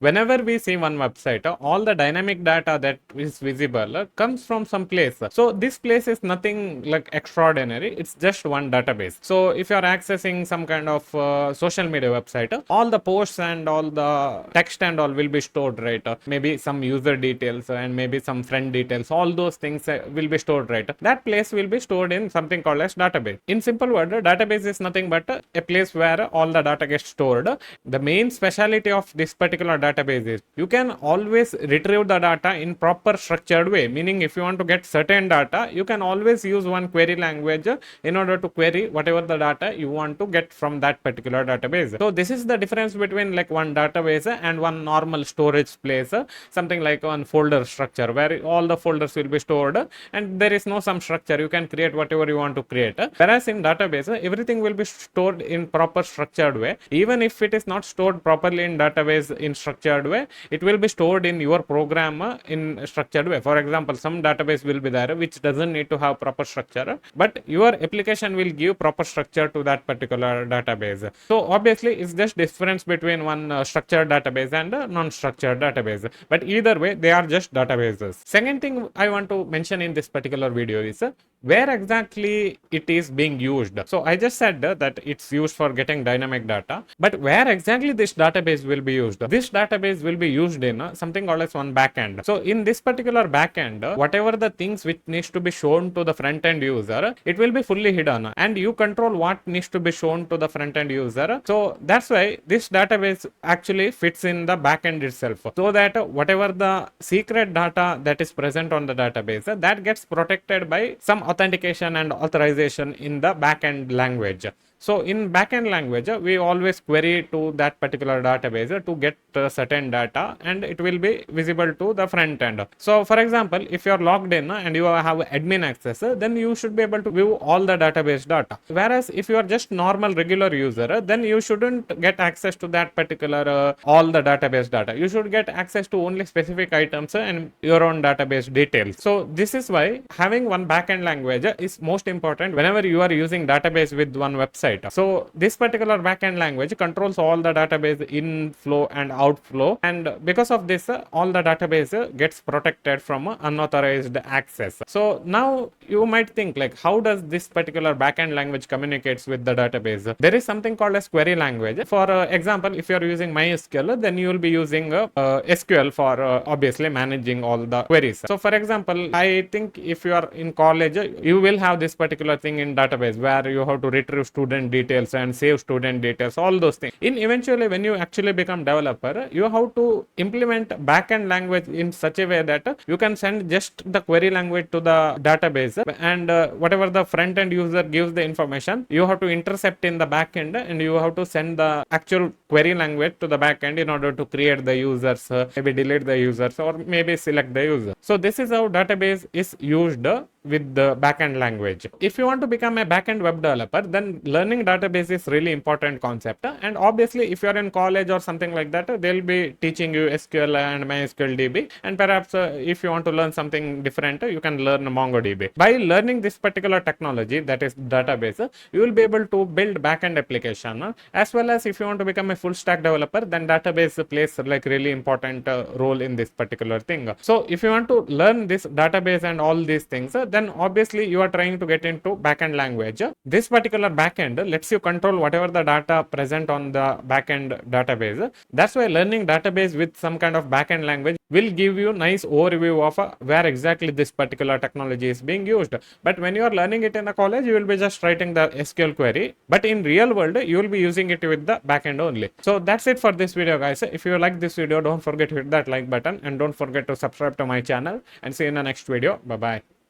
Whenever we see one website, all the dynamic data that is visible comes from some place. So this place is nothing like extraordinary. It's just one database. So if you are accessing some kind of social media website, all the posts and all the text and all will be stored, right? Maybe some user details and maybe some friend details. All those things will be stored, right? That place will be stored in something called as database. In simple word, database is nothing but a place where all the data gets stored. The main speciality of this particular database is you can always retrieve the data in proper structured way, meaning if you want to get certain data, you can always use one query language in order to query whatever the data you want to get from that particular database. So this is the difference between like one database and one normal storage place, something like one folder structure where all the folders will be stored and there is no some structure. You can create whatever you want to create. Whereas in database, everything will be stored in proper structured way. Even if it is not stored properly in database in structured way, it will be stored in your program in structured way. For example, some database will be there which doesn't need to have proper structure, but your application will give proper structure to that particular database. So obviously it's just difference between one structured database and a non-structured database, but either way they are just databases. Second thing I want to mention in this particular video is where exactly it is being used. So I just said that it's used for getting dynamic data, but where exactly this database will be used? This database will be used in something called as one backend. So in this particular backend, whatever the things which needs to be shown to the front end user, it will be fully hidden and you control what needs to be shown to the front end user. So that's why this database actually fits in the backend itself, so that whatever the secret data that is present on the database, that gets protected by some authentication and authorization in the backend language. So in backend language, we always query to that particular database to get certain data and it will be visible to the front end. So for example, if you are logged in and you have admin access, then you should be able to view all the database data. Whereas if you are just normal regular user, then you shouldn't get access to that particular all the database data. You should get access to only specific items and your own database details. So this is why having one backend language is most important whenever you are using database with one website. So this particular backend language controls all the database inflow and outflow, and because of this all the database gets protected from unauthorized access. So now you might think like, how does this particular backend language communicates with the database? There is something called as query language. For example, if you are using MySQL, then you will be using SQL for obviously managing all the queries. So for example, I think if you are in college, you will have this particular thing in database where you have to retrieve student details and save student details, all those things. In eventually when you actually become developer, you have to implement backend language in such a way that you can send just the query language to the database, and whatever the front end user gives the information, you have to intercept in the backend and you have to send the actual query language to the backend in order to create the users, maybe delete the users or maybe select the user. So this is how database is used with the backend language. If you want to become a backend web developer, then learning database is really important concept. And obviously if you are in college or something like that, they'll be teaching you SQL and MySQL DB, and perhaps if you want to learn something different, you can learn MongoDB. By learning this particular technology, that is database, you will be able to build backend application, as well as if you want to become a full stack developer, then database plays like really important role in this particular thing. So if you want to learn this database and all these things, then obviously you are trying to get into backend language. This particular backend lets you control whatever the data present on the backend database. That's why learning database with some kind of backend language will give you nice overview of where exactly this particular technology is being used. But when you are learning it in the college, you will be just writing the SQL query, but in real world you will be using it with the backend only. So that's it for this video, guys. If you like this video, don't forget to hit that like button and don't forget to subscribe to my channel, and see you in the next video. Bye bye.